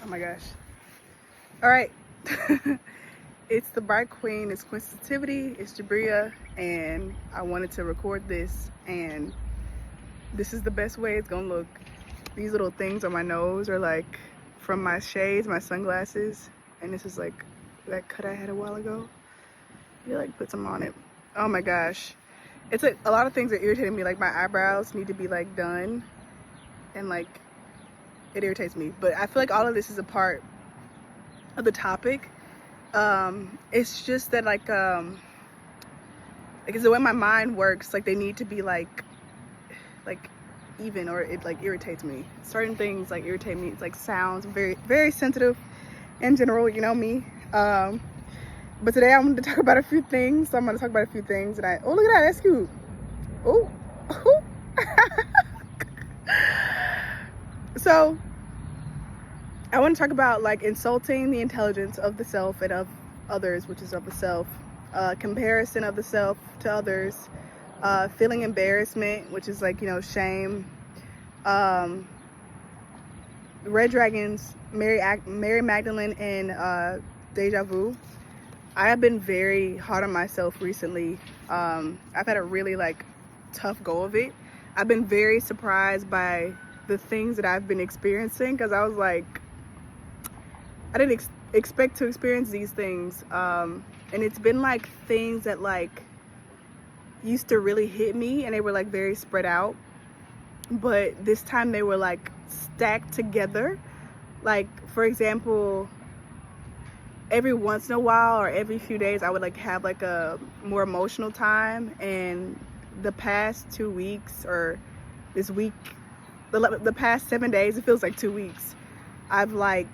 Oh my gosh. All right. It's the Bright Queen, it's Quinsensitivity, it's Jabria, and I wanted to record this, and this is the best way it's gonna look. These little things on my nose are like from my shades, my sunglasses, and this is like that cut I had a while ago. You like put some on it. Oh my gosh. It's like a lot of things are irritating me, like my eyebrows need to be like done, and like it irritates me. But I feel like all of this is a part of the topic. It's just that like it's the way my mind works, like they need to be like even, or it like irritates me. Certain things like irritate me. It's like sounds. I'm very sensitive in general, you know me. But today I wanted to talk about a few things. So I'm gonna talk about a few things, and oh, look at that, that's cute. Oh. So I want to talk about like insulting the intelligence of the self and of others, which is of the self, comparison of the self to others, feeling embarrassment, which is like, you know, shame, Red Dragons, Mary Magdalene, and Deja Vu. I have been very hard on myself recently. I've had a really like tough go of it. I've been very surprised by the things that I've been experiencing, because I was like, I didn't expect to experience these things. And it's been like things that like used to really hit me, and they were like very spread out. But this time they were like stacked together. Like, for example, every once in a while or every few days I would like have like a more emotional time. And the past 2 weeks, or this week, the past 7 days, it feels like 2 weeks, I've like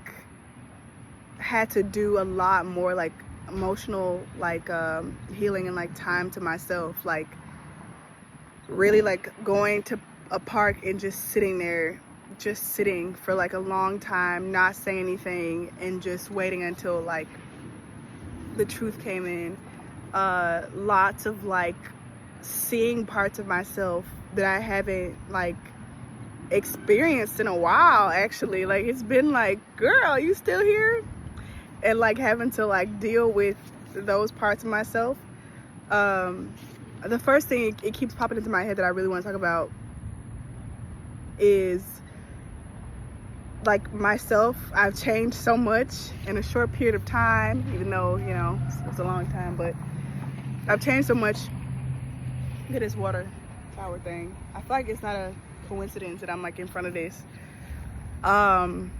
had to do a lot more like emotional like healing and like time to myself, like really like going to a park and just sitting there, just sitting for like a long time, not saying anything, and just waiting until like the truth came in. Lots of like seeing parts of myself that I haven't like experienced in a while, actually. Like, it's been like, girl, you still here? And like having to like deal with those parts of myself. The first thing it keeps popping into my head that I really want to talk about is like myself. I've changed so much in a short period of time, even though, you know, it's a long time, but I've changed so much. Look at this water tower thing. I feel like it's not a coincidence that I'm like in front of this. And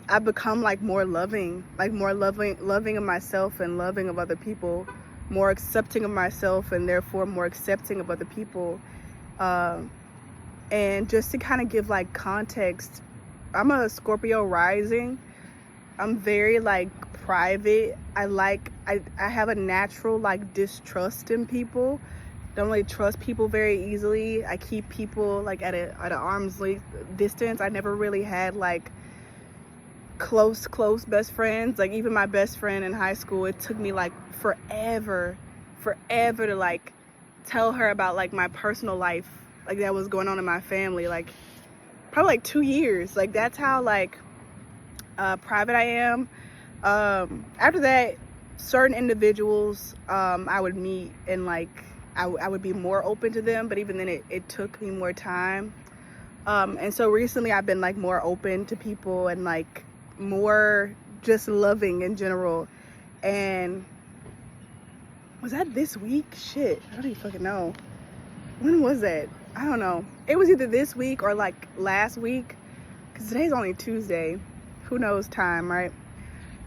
I've become like more loving of myself and loving of other people, more accepting of myself and therefore more accepting of other people. And just to kind of give like context, I'm a Scorpio rising. I'm very like private. I have a natural like distrust in people. Don't really trust people very easily. I keep people like at an arm's length distance. I never really had like close best friends. Like, even my best friend in high school, it took me like forever to like tell her about like my personal life, like that was going on in my family, like probably like 2 years. Like, that's how like private I am. After that, certain individuals I would meet, and like I would be more open to them, but even then it took me more time. And so recently I've been like more open to people and like more just loving in general. And was that this week? Shit, I don't even fucking know. When was that? I don't know. It was either this week or like last week, because today's only Tuesday. Who knows time, right?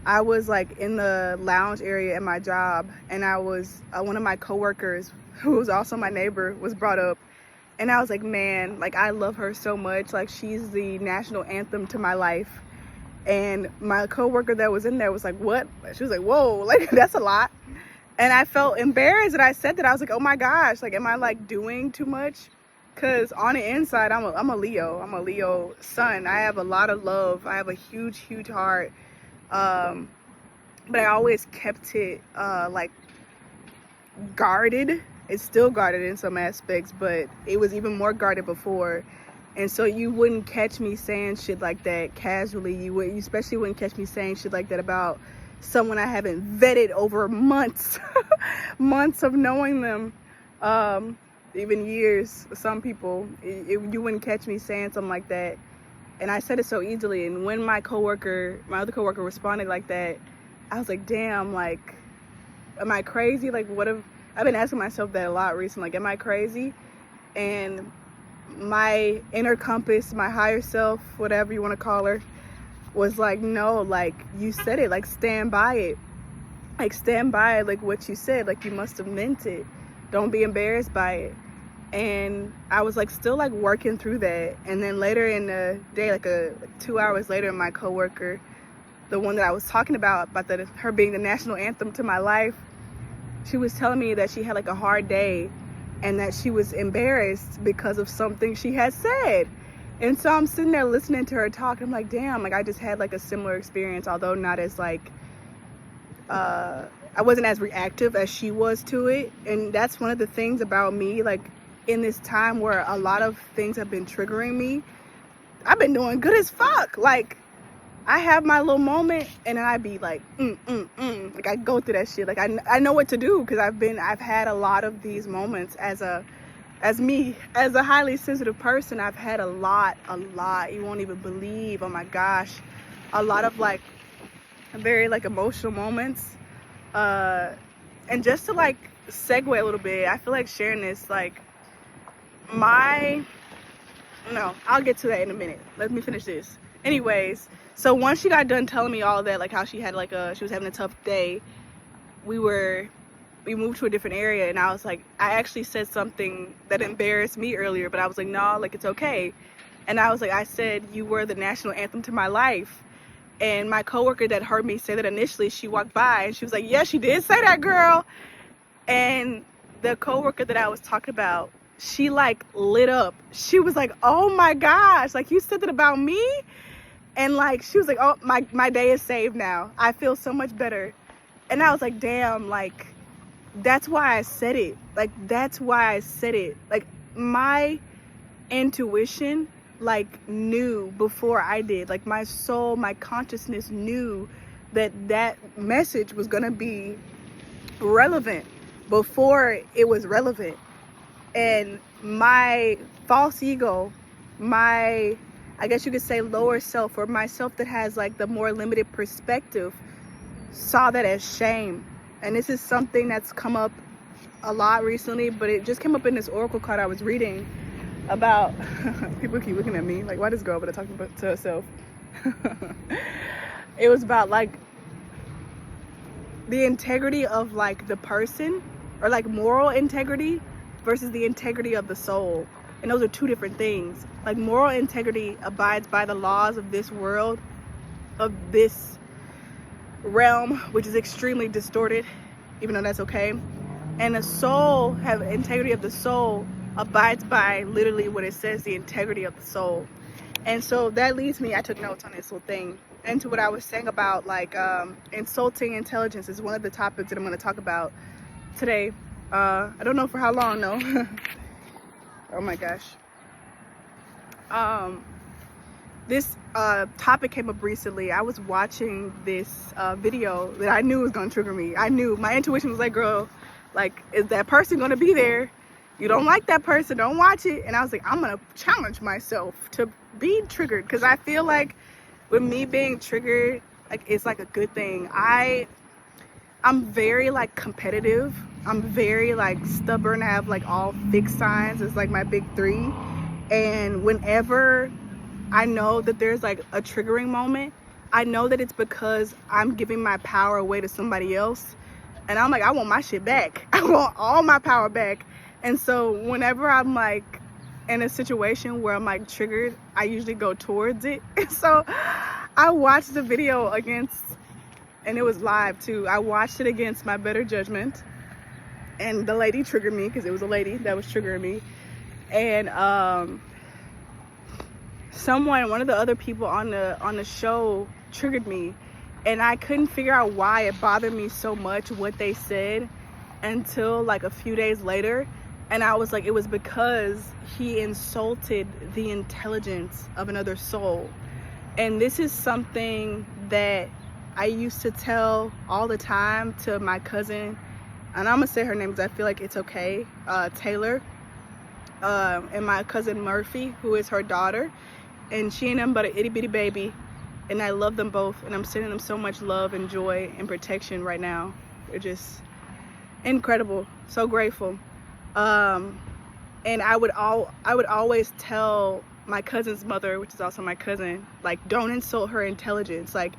I was like in the lounge area at my job, and I was one of my coworkers, who was also my neighbor, was brought up. And I was like, man, like I love her so much. Like, she's the national anthem to my life. And my coworker that was in there was like, what? She was like, whoa, like that's a lot. And I felt embarrassed that I said that. I was like, oh my gosh, like, am I like doing too much? Because on the inside, I'm a Leo. I'm a Leo sun. I have a lot of love. I have a huge heart. But I always kept it like guarded. It's still guarded in some aspects, but it was even more guarded before. And so you wouldn't catch me saying shit like that casually. You especially wouldn't catch me saying shit like that about someone I haven't vetted over months, months of knowing them, even years. Some people, you wouldn't catch me saying something like that. And I said it so easily. And when my other coworker responded like that, I was like, damn, like, am I crazy? Like, I've been asking myself that a lot recently. Like, am I crazy? And my inner compass, my higher self, whatever you want to call her, was like, no, like, you said it, like, stand by it. Like, stand by it, like, what you said. Like, you must have meant it. Don't be embarrassed by it. And I was like still like working through that. And then later in the day, like 2 hours later, my coworker, the one that I was talking about her being the national anthem to my life, she was telling me that she had like a hard day and that she was embarrassed because of something she had said. And so I'm sitting there listening to her talk. I'm like, damn, like I just had like a similar experience, although not as like, I wasn't as reactive as she was to it. And that's one of the things about me, like, in this time where a lot of things have been triggering me, I've been doing good as fuck. Like, I have my little moment and then I be like, like I go through that shit. Like I know what to do because I've had a lot of these moments as a highly sensitive person. I've had a lot, you won't even believe, oh my gosh, a lot of like very like emotional moments. And just to like segue a little bit, I feel like sharing this, like, I'll get to that in a minute. Let me finish this. Anyways, so once she got done telling me all that, like how she had like she was having a tough day, we moved to a different area, and I was like, I actually said something that embarrassed me earlier, but I was like, no, like it's okay. And I was like, I said you were the national anthem to my life. And my coworker that heard me say that initially, she walked by and she was like, yeah, she did say that, girl. And the coworker that I was talking about, she like lit up. She was like, oh my gosh, like you said that about me? And like, she was like, oh, my day is saved now. I feel so much better. And I was like, damn, like, that's why I said it. Like, that's why I said it. Like, my intuition, like, knew before I did. Like, my soul, my consciousness knew that message was gonna be relevant before it was relevant. And my false ego, I guess you could say lower self, or myself that has like the more limited perspective, saw that as shame. And this is something that's come up a lot recently, but it just came up in this oracle card I was reading about. People keep looking at me like, why this girl but talking to herself? It was about like the integrity of like the person, or like moral integrity versus the integrity of the soul. And those are two different things. Like, moral integrity abides by the laws of this world, of this realm, which is extremely distorted, even though that's okay. And the soul, have integrity of the soul, abides by literally what it says, the integrity of the soul. And so that leads me, I took notes on this little thing, into what I was saying about like insulting intelligence is one of the topics that I'm going to talk about today. I don't know for how long though. Oh my gosh. This topic came up recently. I was watching this video that I knew was gonna trigger me. I knew, my intuition was like, girl, like, is that person gonna be there? You don't like that person, don't watch it. And I was like, I'm gonna challenge myself to be triggered, because I feel like with me being triggered, like, it's like a good thing. I'm very like competitive. I'm very like stubborn. I have like all fixed signs. It's like my big three. And whenever I know that there's like a triggering moment, I know that it's because I'm giving my power away to somebody else. And I'm like, I want my shit back. I want all my power back. And so whenever I'm like in a situation where I'm like triggered, I usually go towards it. And so I watched the video against, and it was live too, I watched it against my better judgment. And the lady triggered me, because it was a lady that was triggering me. And one of the other people on the show triggered me, and I couldn't figure out why it bothered me so much what they said until like a few days later. And I was like, it was because he insulted the intelligence of another soul. And this is something that I used to tell all the time to my cousin, and I'm gonna say her name because I feel like it's okay, Taylor, and my cousin Murphy, who is her daughter, and she ain't nothing but an itty bitty baby, and I love them both, and I'm sending them so much love and joy and protection right now. They're just incredible, so grateful. And I would always tell my cousin's mother, which is also my cousin, like, don't insult her intelligence. Like,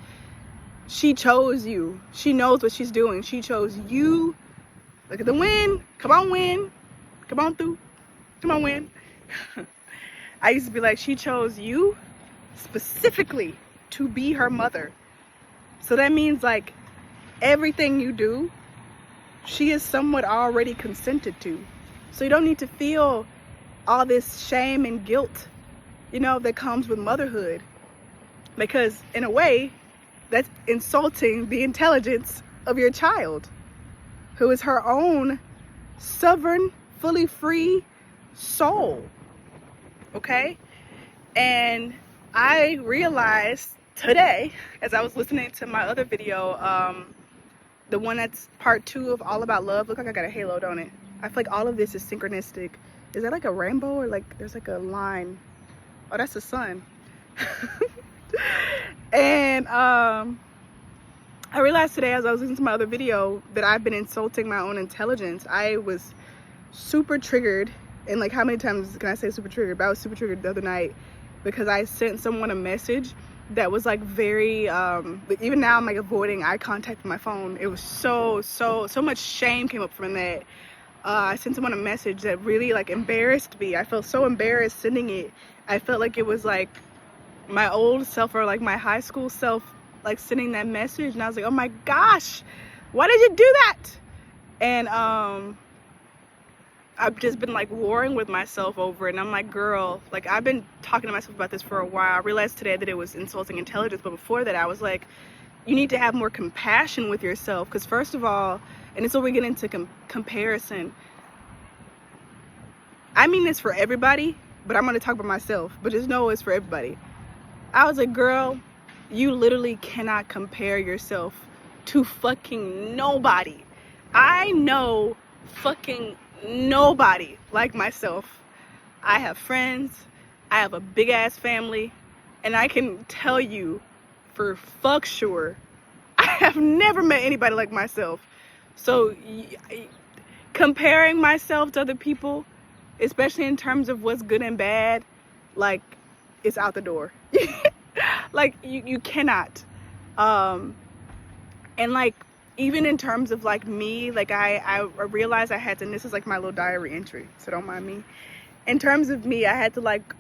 she chose you. She knows what she's doing. She chose you. Look at the win. Come on, win. Come on through. Come on, win. I used to be like, she chose you specifically to be her mother. So that means, like, everything you do, she is somewhat already consented to. So you don't need to feel all this shame and guilt, you know, that comes with motherhood. Because in a way, that's insulting the intelligence of your child, who is her own sovereign, fully free soul. Okay? And I realized today, as I was listening to my other video, the one that's part 2 of All About Love. Look like I got a halo, don't it? I feel like all of this is synchronistic. Is that like a rainbow, or like there's like a line? Oh, that's the sun. And I realized today, as I was listening to my other video, that I've been insulting my own intelligence. I was super triggered, and like, how many times can I say super triggered? But I was super triggered the other night because I sent someone a message that was like very even now I'm like avoiding eye contact with my phone. It was so much shame came up from that. I sent someone a message that really like embarrassed me. I felt so embarrassed sending it. I felt like it was like my old self, or like my high school self, like sending that message, and I was like, oh my gosh, why did you do that? And I've just been like warring with myself over it, and I'm like, girl, like, I've been talking to myself about this for a while. I realized today that it was insulting intelligence, but before that I was like, you need to have more compassion with yourself. Because first of all, and it's where we get into comparison. I mean this for everybody, but I'm going to talk about myself, but just know it's for everybody. I was like, girl, you literally cannot compare yourself to fucking nobody. I know fucking nobody like myself. I have friends, I have a big ass family, and I can tell you for fuck sure, I have never met anybody like myself. So comparing myself to other people, especially in terms of what's good and bad, like, it's out the door. Like, you cannot. And like, even in terms of like me, like I realized I had to, and this is like my little diary entry, so don't mind me. In terms of me, I had to like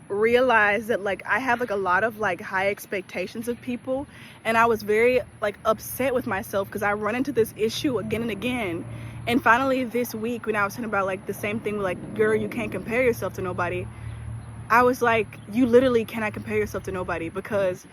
realize that like I have like a lot of like high expectations of people, and I was very like upset with myself because I run into this issue again and again. And finally this week, when I was talking about like the same thing with like, girl, you can't compare yourself to nobody, I was like, you literally cannot compare yourself to nobody. Because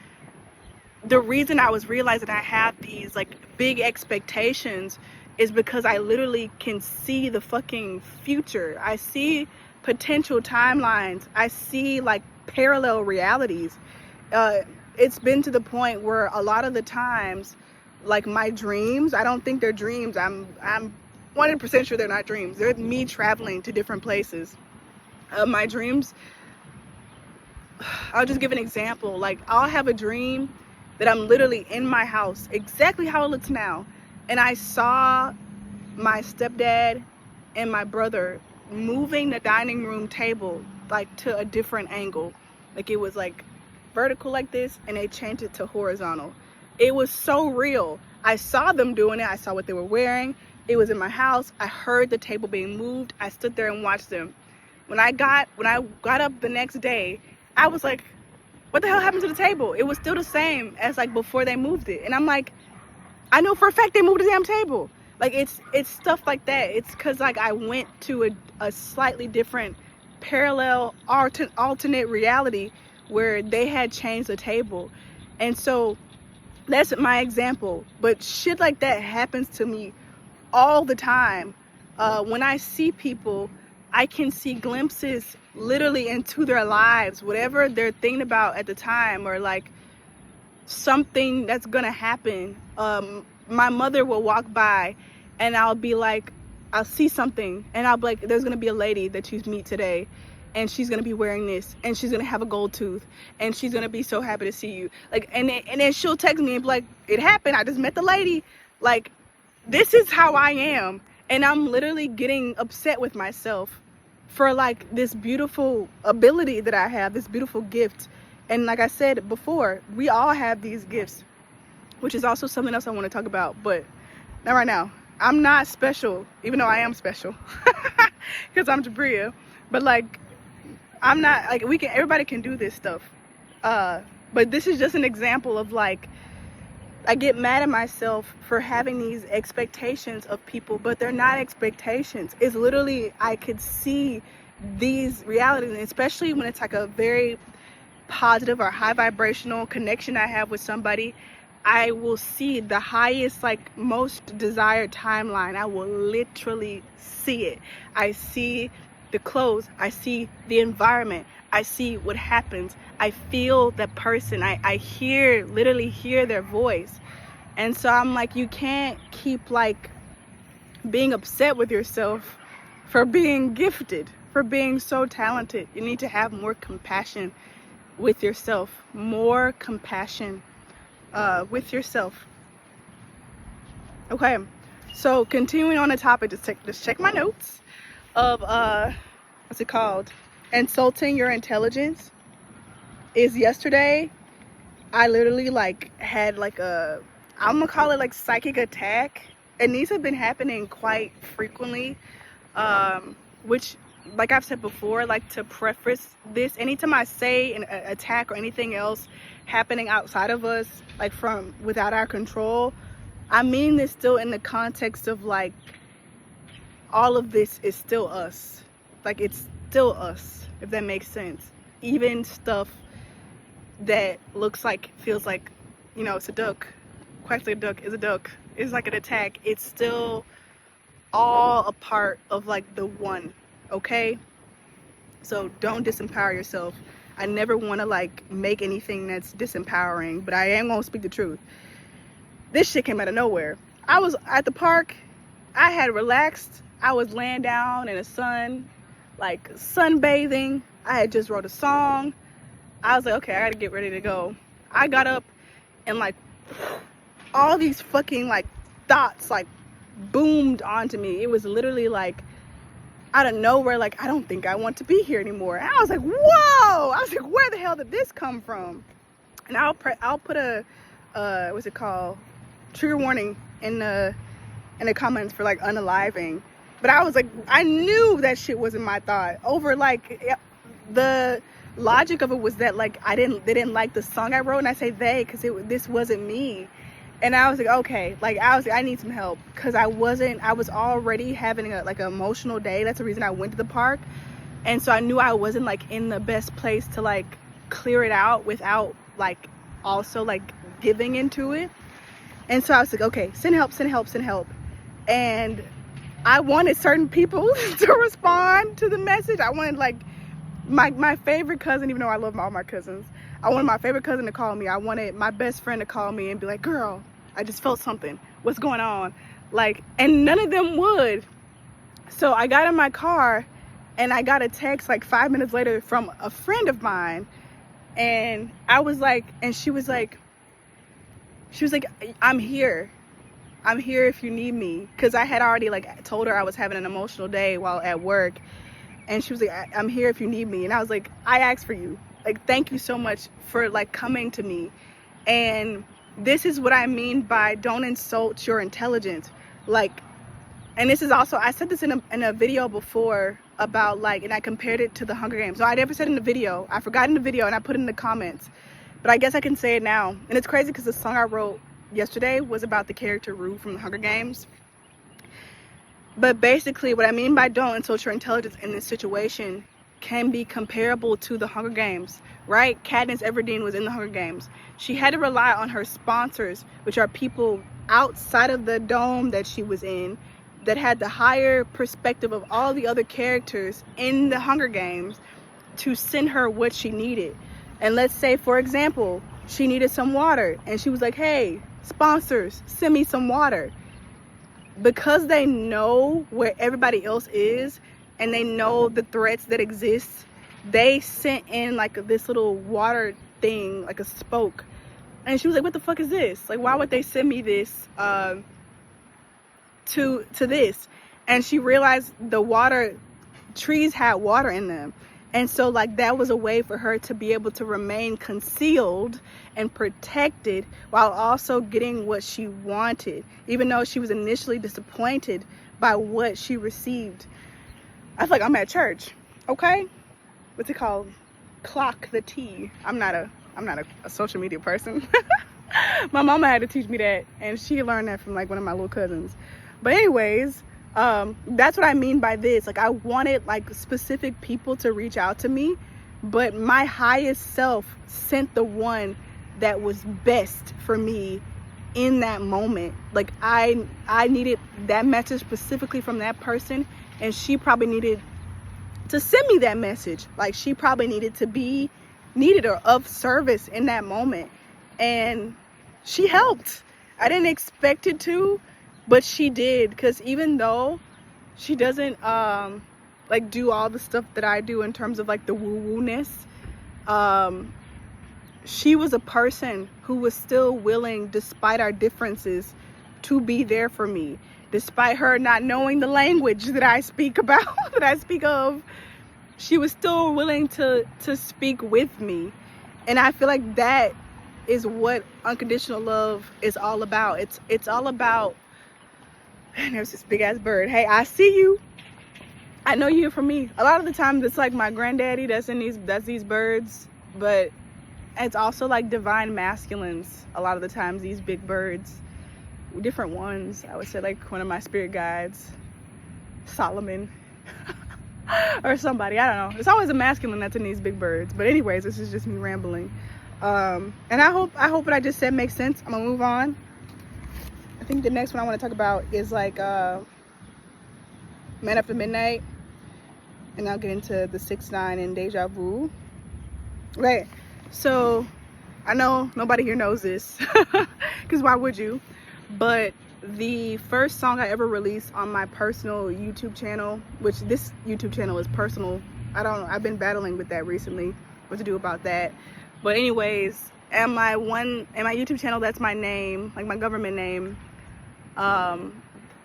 the reason I was realizing I have these like big expectations is because I literally can see the fucking future. I see potential timelines. I see like parallel realities. It's been to the point where a lot of the times, like, my dreams, I don't think they're dreams. I'm 100% sure they're not dreams. They're me traveling to different places. My dreams, I'll just give an example. Like, I'll have a dream that I'm literally in my house, exactly how it looks now, and I saw my stepdad and my brother moving the dining room table like to a different angle. Like, it was like vertical like this, and they changed it to horizontal. It was so real. I saw them doing it. I saw what they were wearing. It was in my house. I heard the table being moved. I stood there and watched them. When I got up the next day, I was like, what the hell happened to the table? It was still the same as like before they moved it. And I'm like, I know for a fact they moved the damn table. Like, it's stuff like that. It's because like I went to a slightly different parallel alternate reality where they had changed the table. And so that's my example. But shit like that happens to me all the time. When I see people, I can see glimpses literally into their lives, whatever they're thinking about at the time, or like something that's gonna happen. My mother will walk by and I'll be like, I'll see something and I'll be like, there's gonna be a lady that you meet today and she's gonna be wearing this and she's gonna have a gold tooth and she's gonna be so happy to see you. Like, and then she'll text me and be like, it happened, I just met the lady. Like, this is how I am. And I'm literally getting upset with myself for like this beautiful ability that I have, this beautiful gift. And like I said before, we all have these gifts, which is also something else I want to talk about, but not right now. I'm not special, even though I am special, because I'm Jabria. But like, I'm not, like, everybody can do this stuff. But this is just an example of like, I get mad at myself for having these expectations of people, but they're not expectations. It's literally, I could see these realities, and especially when it's like a very positive or high vibrational connection I have with somebody, I will see the highest, like most desired timeline. I will literally see it. I see the clothes, I see the environment, I see what happens, I feel the person, I hear, literally hear their voice. And so I'm like, you can't keep like being upset with yourself for being gifted, for being so talented. You need to have more compassion with yourself, more compassion with yourself. Okay, so continuing on the topic, just check my notes of what's it called, insulting your intelligence. Is yesterday I literally like had like a, I'm gonna call it like psychic attack, and these have been happening quite frequently, which, like I've said before, like to preface this, anytime I say an attack or anything else happening outside of us, like from without our control, I mean this still in the context of like, all of this is still us. Like, it's still us, if that makes sense. Even stuff that looks like, feels like, you know, it's a duck, quacks like a duck, is a duck, is like an attack. It's still all a part of like the one, okay? So don't disempower yourself. I never want to like make anything that's disempowering, but I am gonna speak the truth. This shit came out of nowhere. I was at the park, I had relaxed, I was laying down in the sun, like sunbathing. I had just wrote a song. I was like, okay, I gotta get ready to go. I got up and like all these fucking like thoughts like boomed onto me. It was literally like out of nowhere, like, I don't think I want to be here anymore. And I was like, whoa! I was like, where the hell did this come from? And I'll put a what's it called, trigger warning in the comments for like unaliving. But I was like, I knew that shit wasn't my thought. Over like, the logic of it was that like they didn't like the song I wrote, and I say they because this wasn't me. And I was like, okay, like I need some help, because I was already having a like an emotional day. That's the reason I went to the park. And so I knew I wasn't like in the best place to like clear it out without like also like giving into it. And so I was like, okay, send help. And I wanted certain people to respond to the message. I wanted like my favorite cousin, even though I love all my cousins, I wanted my favorite cousin to call me. I wanted my best friend to call me and be like, girl, I just felt something. What's going on? Like, and none of them would. So I got in my car and I got a text like 5 minutes later from a friend of mine. And I was like, and she was like, I'm here if you need me. Because I had already like told her I was having an emotional day while at work. And she was like, I'm here if you need me. And I was like, I asked for you. Like, thank you so much for like coming to me. And this is what I mean by don't insult your intelligence. Like, and this is also, I said this in a video before about like, and I compared it to the Hunger Games. So I never said in the video. I forgot in the video and I put it in the comments. But I guess I can say it now. And it's crazy because the song I wrote yesterday was about the character Rue from the Hunger Games. But basically what I mean by don't insult your intelligence in this situation can be comparable to the Hunger Games, right? Katniss Everdeen was in the Hunger Games. She had to rely on her sponsors, which are people outside of the dome that she was in, that had the higher perspective of all the other characters in the Hunger Games to send her what she needed. And let's say, for example, she needed some water and she was like, hey, sponsors, send me some water. Because they know where everybody else is and they know the threats that exist, they sent in like this little water thing, like a spoke. And she was like, what the fuck is this? Like, why would they send me this to this? And she realized the water, trees had water in them. And so like that was a way for her to be able to remain concealed and protected while also getting what she wanted, even though she was initially disappointed by what she received. I feel like I'm at church, okay? What's it called? Clock the T. I'm not a social media person. My mama had to teach me that, and she learned that from like one of my little cousins. But anyways, that's what I mean by this. Like, I wanted like specific people to reach out to me, but my highest self sent the one that was best for me in that moment. Like, I needed that message specifically from that person, and she probably needed to send me that message. Like, she probably needed to be needed or of service in that moment, and she helped. I didn't expect it to, but she did, because even though she doesn't like do all the stuff that I do in terms of like the woo-woo-ness, she was a person who was still willing, despite our differences, to be there for me. Despite her not knowing the language that I speak about, that I speak of, she was still willing to speak with me. And I feel like that is what unconditional love is all about. It's all about, and there's this big ass bird. Hey, I see you. I know you hear from me. A lot of the times it's like my granddaddy that's these birds, but it's also like divine masculines. A lot of the times these big birds, different ones. I would say like one of my spirit guides, Solomon, or somebody. I don't know. It's always a masculine that's in these big birds. But anyways, this is just me rambling. And I hope what I just said makes sense. I'm gonna move on. I think the next one I want to talk about is like Man After Midnight, and I'll get into the 6ix9ine and Deja Vu. Right. So I know nobody here knows this, because why would you? But the first song I ever released on my personal YouTube channel, which this YouTube channel is personal. I've been battling with that recently, what to do about that. But anyways, and my YouTube channel, that's my name, like my government name.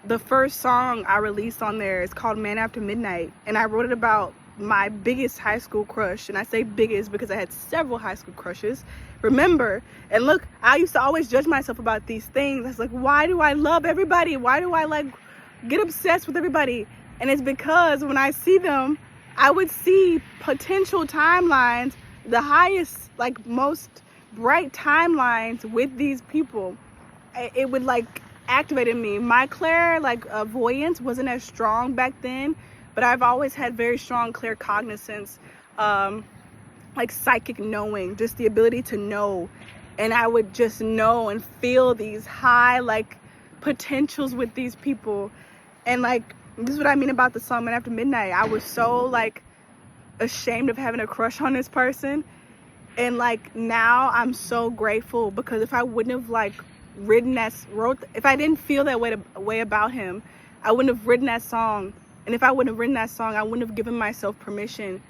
The first song I released on there is called Man After Midnight, and I wrote it about my biggest high school crush. And I say biggest because I had several high school crushes. Remember, and look, I used to always judge myself about these things. I was like, why do I love everybody? Why do I like get obsessed with everybody? And it's because when I see them, I would see potential timelines, the highest, like most bright timelines with these people. It would like activate in me. My clairvoyance wasn't as strong back then, but I've always had very strong claircognizance, like psychic knowing, just the ability to know. And I would just know and feel these high like potentials with these people. And like, this is what I mean about the song Man After Midnight. I was so like ashamed of having a crush on this person, and like now I'm so grateful, because if I wouldn't have like if I didn't feel that way about him, I wouldn't have written that song. And if I wouldn't have written that song, I wouldn't have given myself permission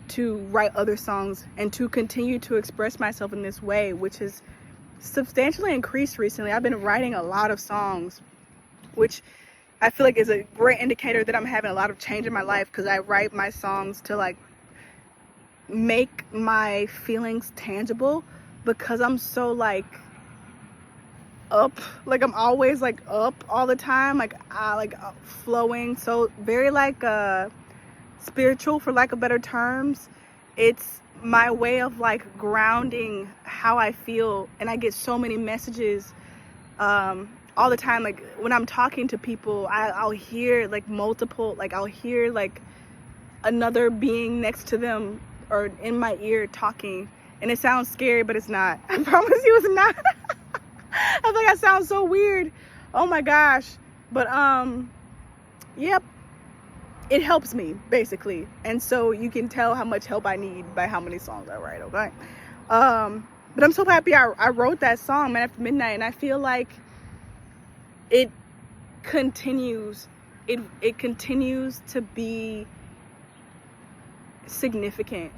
to write other songs and to continue to express myself in this way, which has substantially increased recently. I've been writing a lot of songs, which I feel like is a great indicator that I'm having a lot of change in my life, because I write my songs to like make my feelings tangible, because I'm so like up, like I'm always like up all the time, like flowing, so very like spiritual, for lack of better terms. It's my way of like grounding how I feel, and I get so many messages all the time. Like when I'm talking to people, I'll hear like multiple, like I'll hear like another being next to them or in my ear talking, and it sounds scary, but it's not. I promise you it's not. I feel like I sound so weird. Oh my gosh. But yep, it helps me basically. And so you can tell how much help I need by how many songs I write. Okay. But I'm so happy I wrote that song, Man After Midnight, and I feel like it continues it continues to be significant.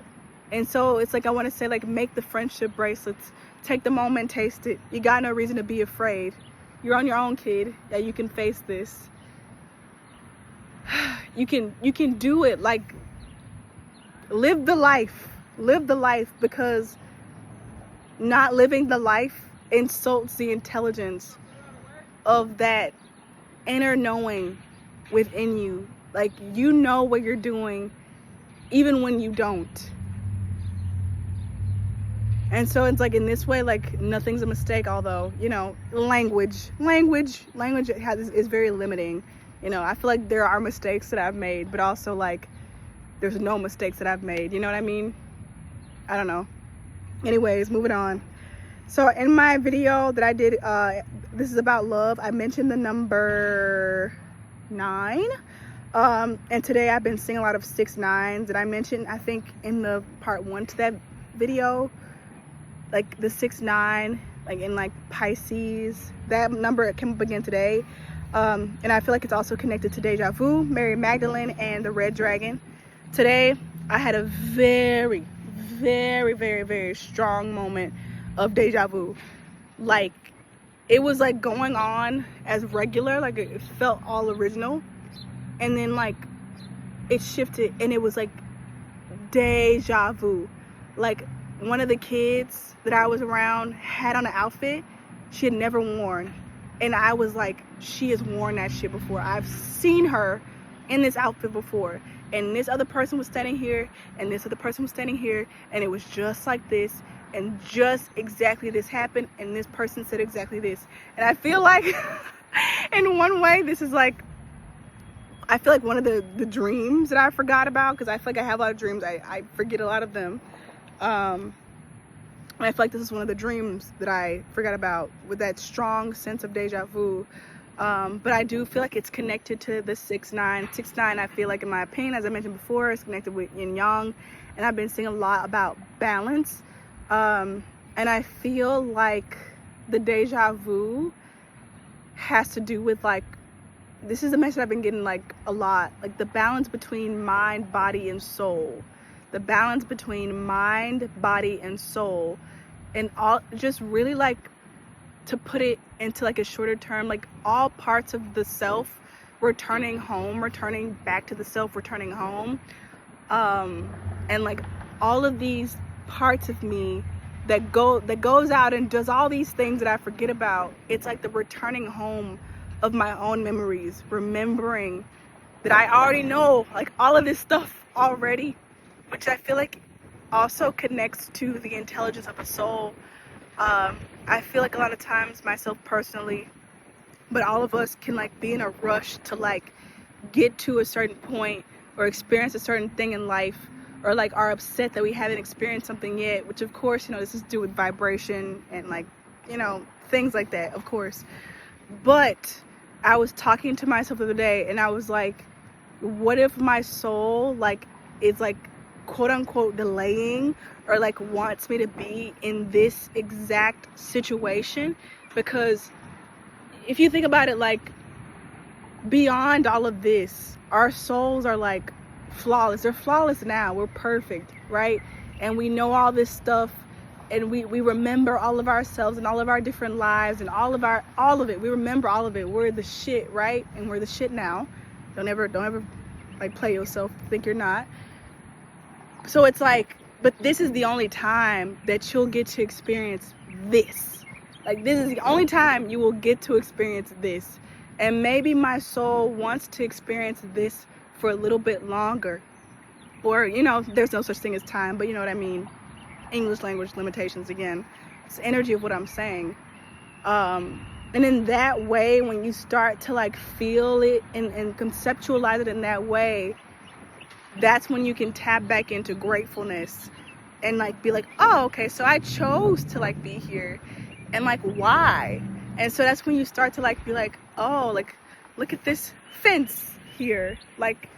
And so it's like I want to say, like, make the friendship bracelets, take the moment, taste it. You got no reason to be afraid. You're on your own, kid. Yeah, you can face this. You can do it. Like, live the life, because not living the life insults the intelligence of that inner knowing within you. Like, you know what you're doing even when you don't. And so it's like, in this way, like, nothing's a mistake. Although, you know, language is very limiting. You know, I feel like there are mistakes that I've made, but also, like, there's no mistakes that I've made. You know what I mean? I don't know. Anyways, moving on. So in my video that I did, this is about love, I mentioned the number 9. And today I've been seeing a lot of 6-9s that I mentioned, I think, in the part 1 to that video. Like the 6-9, like in like Pisces, that number came up again today. And I feel like it's also connected to Deja Vu, Mary Magdalene, and the Red Dragon. Today I had a very, very, very, very strong moment of deja vu. Like, it was like going on as regular, like it felt all original, and then like it shifted and it was like deja vu. Like, one of the kids that I was around had on an outfit she had never worn, and I was like, she has worn that shit before. I've seen her in this outfit before, and this other person was standing here, and this other person was standing here, and it was just like this, and just exactly this happened, and this person said exactly this. And I feel like in one way, this is like, I feel like one of the dreams that I forgot about, because I feel like I have a lot of dreams, I forget a lot of them. And I feel like this is one of the dreams that I forgot about, with that strong sense of deja vu. But I do feel like it's connected to the 6-9. 6-9, I feel like, in my opinion, as I mentioned before, is connected with yin yang, and I've been seeing a lot about balance. And I feel like the deja vu has to do with, like, this is a message I've been getting, like, a lot, like the balance between mind, body, and soul. The balance between mind, body, and soul, and all, just really, like, to put it into like a shorter term, like all parts of the self returning home, returning back to the self, returning home, and like all of these parts of me that goes out and does all these things that I forget about. It's like the returning home of my own memories, remembering that I already know, like, all of this stuff already, which I feel like also connects to the intelligence of a soul. I feel like a lot of times, myself personally, but all of us can, like, be in a rush to, like, get to a certain point or experience a certain thing in life, or like are upset that we haven't experienced something yet, which of course, you know, this is to do with vibration and, like, you know, things like that, of course. But I was talking to myself the other day, and I was like, what if my soul, like, is like, quote unquote, delaying, or like wants me to be in this exact situation? Because if you think about it, like, beyond all of this, our souls are like flawless. They're flawless now. We're perfect, right? And we know all this stuff, and we remember all of ourselves and all of our different lives and all of it. We remember all of it. We're the shit, right? And we're the shit now. Don't ever like play yourself, think you're not. So it's like, but this is the only time that you'll get to experience this. Like, this is the only time you will get to experience this. And maybe my soul wants to experience this for a little bit longer. Or, you know, there's no such thing as time, but you know what I mean. English language limitations again. It's the energy of what I'm saying. And in that way, when you start to, like, feel it and conceptualize it in that way, that's when you can tap back into gratefulness and, like, be like, oh, okay, so I chose to, like, be here, and, like, why? And so that's when you start to, like, be like, oh, like, look at this fence, here. Like,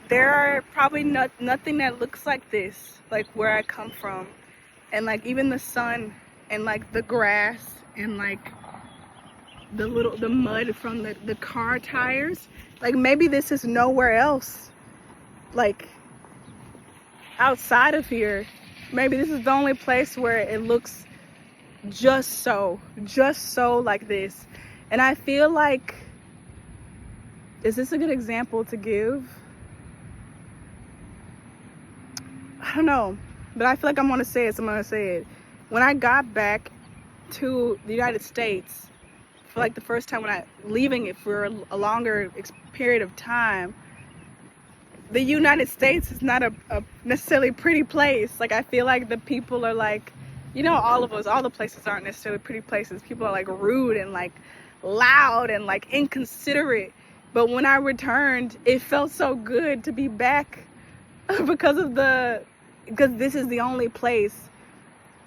there are probably nothing that looks like this, like where I come from. And like even the sun and like the grass and like the mud from the car tires. Like maybe this is nowhere else, like outside of here. Maybe this is the only place where it looks just so like this. And I feel like, is this a good example to give? I don't know, but I feel like I'm gonna say it, so I'm gonna say it. When I got back to the United States, for like the first time, when I leaving it for a longer period of time, the United States is not a necessarily pretty place. Like, I feel like the people are like, you know, all the places aren't necessarily pretty places. People are like rude and like loud and like inconsiderate. But when I returned, it felt so good to be back because this is the only place,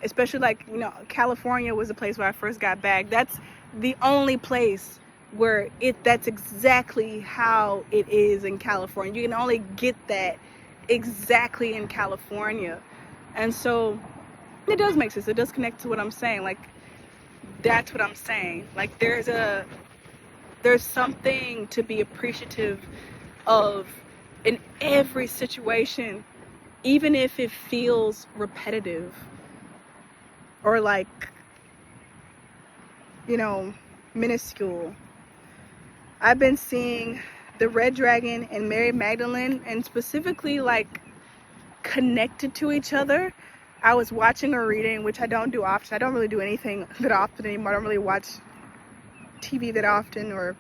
especially like, you know, California was the place where I first got back. That's the only place where that's exactly how it is in California. You can only get that exactly in California. And so it does make sense. It does connect to what I'm saying. Like, that's what I'm saying. Like, there's something to be appreciative of in every situation, even if it feels repetitive or like, you know, minuscule. I've been seeing the Red Dragon and Mary Magdalene, and specifically like connected to each other. I was watching a reading, which I don't do often. I don't really do anything that often anymore. I don't really watch TV that often or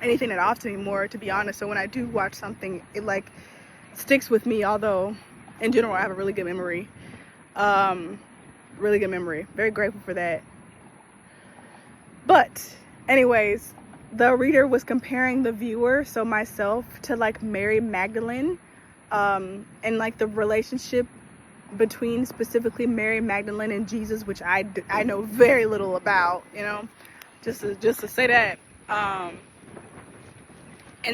anything that often anymore, to be honest. So when I do watch something, it like sticks with me, although in general I have a really good memory. Really good memory. Very grateful for that. But anyways, the reader was comparing the viewer, so myself, to like Mary Magdalene, and like the relationship between specifically Mary Magdalene and Jesus, which I know very little about, you know, just to say that. And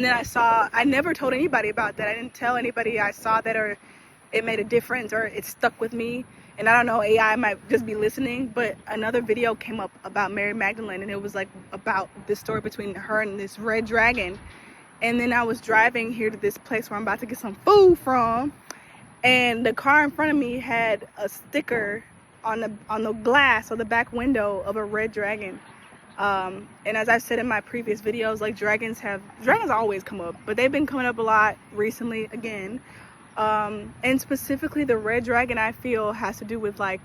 then I never told anybody about that. I didn't tell anybody I saw that, or it made a difference, or it stuck with me. And I don't know, AI might just be listening, but another video came up about Mary Magdalene, and it was like about this story between her and this red dragon. And then I was driving here to this place where I'm about to get some food from, and the car in front of me had a sticker on the glass or the back window of a red dragon. And as I've said in my previous videos, like dragons always come up, but they've been coming up a lot recently again. And specifically the red dragon, I feel, has to do with like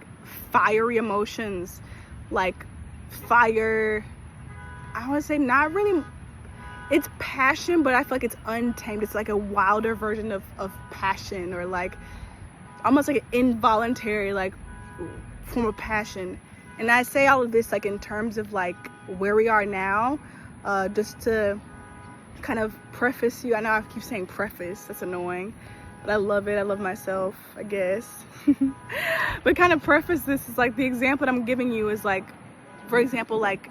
fiery emotions, like fire. I want to say not really, it's passion, but I feel like it's untamed. It's like a wilder version of passion, or like almost like an involuntary like form of passion. And I say all of this like in terms of like where we are now, just to kind of preface you. I know I keep saying preface, that's annoying, but I love it. I love myself, I guess. But kind of preface this is like the example that I'm giving you is like, for example, like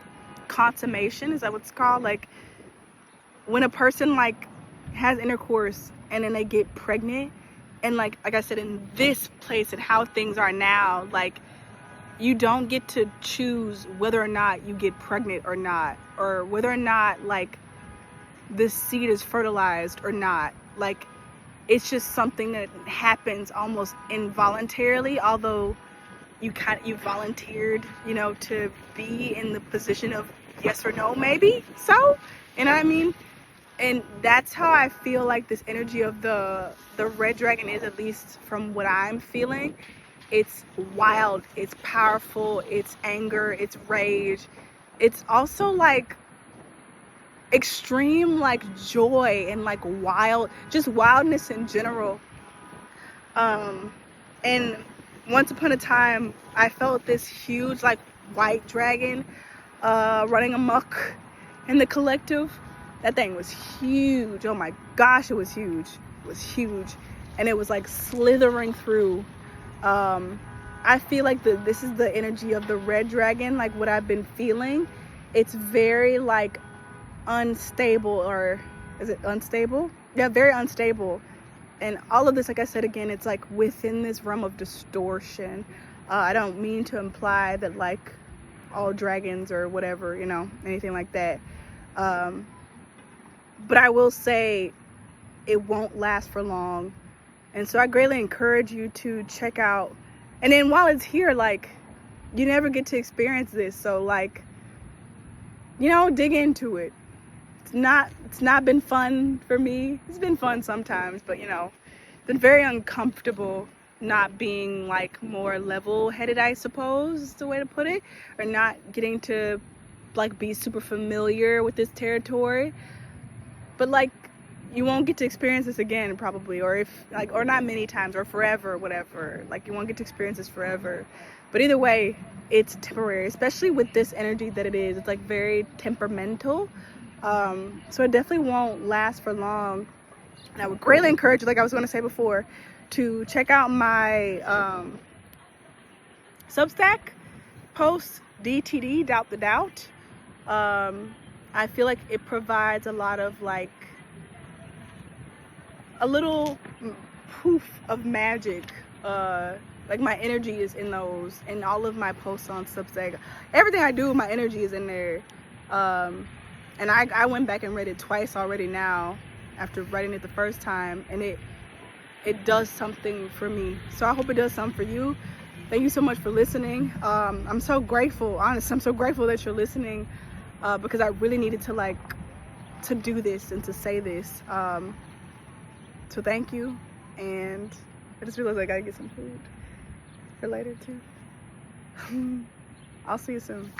consummation, is that what it's called? Like when a person like has intercourse and then they get pregnant, and like I said, in this place and how things are now, like you don't get to choose whether or not you get pregnant or not, or whether or not like this seed is fertilized or not. Like it's just something that happens almost involuntarily, although you volunteered, you know, to be in the position of yes or no, maybe. So, you know what I mean? And that's how I feel like this energy of the red dragon is, at least from what I'm feeling. It's wild, it's powerful, it's anger, it's rage. It's also like extreme like joy and like just wildness in general. And once upon a time I felt this huge like white dragon running amok in the collective. That thing was huge. Oh my gosh, it was huge. It was huge. And it was like slithering through. I feel like this is the energy of the red dragon, like what I've been feeling. It's very like unstable, or is it unstable? Yeah, very unstable. And all of this, like I said again, it's like within this realm of distortion. I don't mean to imply that like all dragons or whatever, you know, anything like that. But I will say it won't last for long. And so I greatly encourage you to check out. And then while it's here, like, you never get to experience this. So like, you know, dig into it. It's not been fun for me. It's been fun sometimes, but you know, it's been very uncomfortable not being like more level-headed, I suppose is the way to put it, or not getting to like be super familiar with this territory. But like, you won't get to experience this again probably, or if like, or not many times, or forever, or whatever. Like, you won't get to experience this forever. But either way, it's temporary, especially with this energy that it is. It's like very temperamental. So it definitely won't last for long. And I would greatly encourage you, like I was going to say before, to check out my Substack post, DTD, Doubt the Doubt. I feel like it provides a lot of like a little poof of magic. Like my energy is in those, and all of my posts on Substack. Everything I do, my energy is in there. And I went back and read it twice already now after writing it the first time, and it does something for me. So I hope it does something for you. Thank you so much for listening. I'm so grateful, honestly, I'm so grateful that you're listening, because I really needed to do this and to say this. So thank you, and I just realized I gotta get some food for later too. I'll see you soon.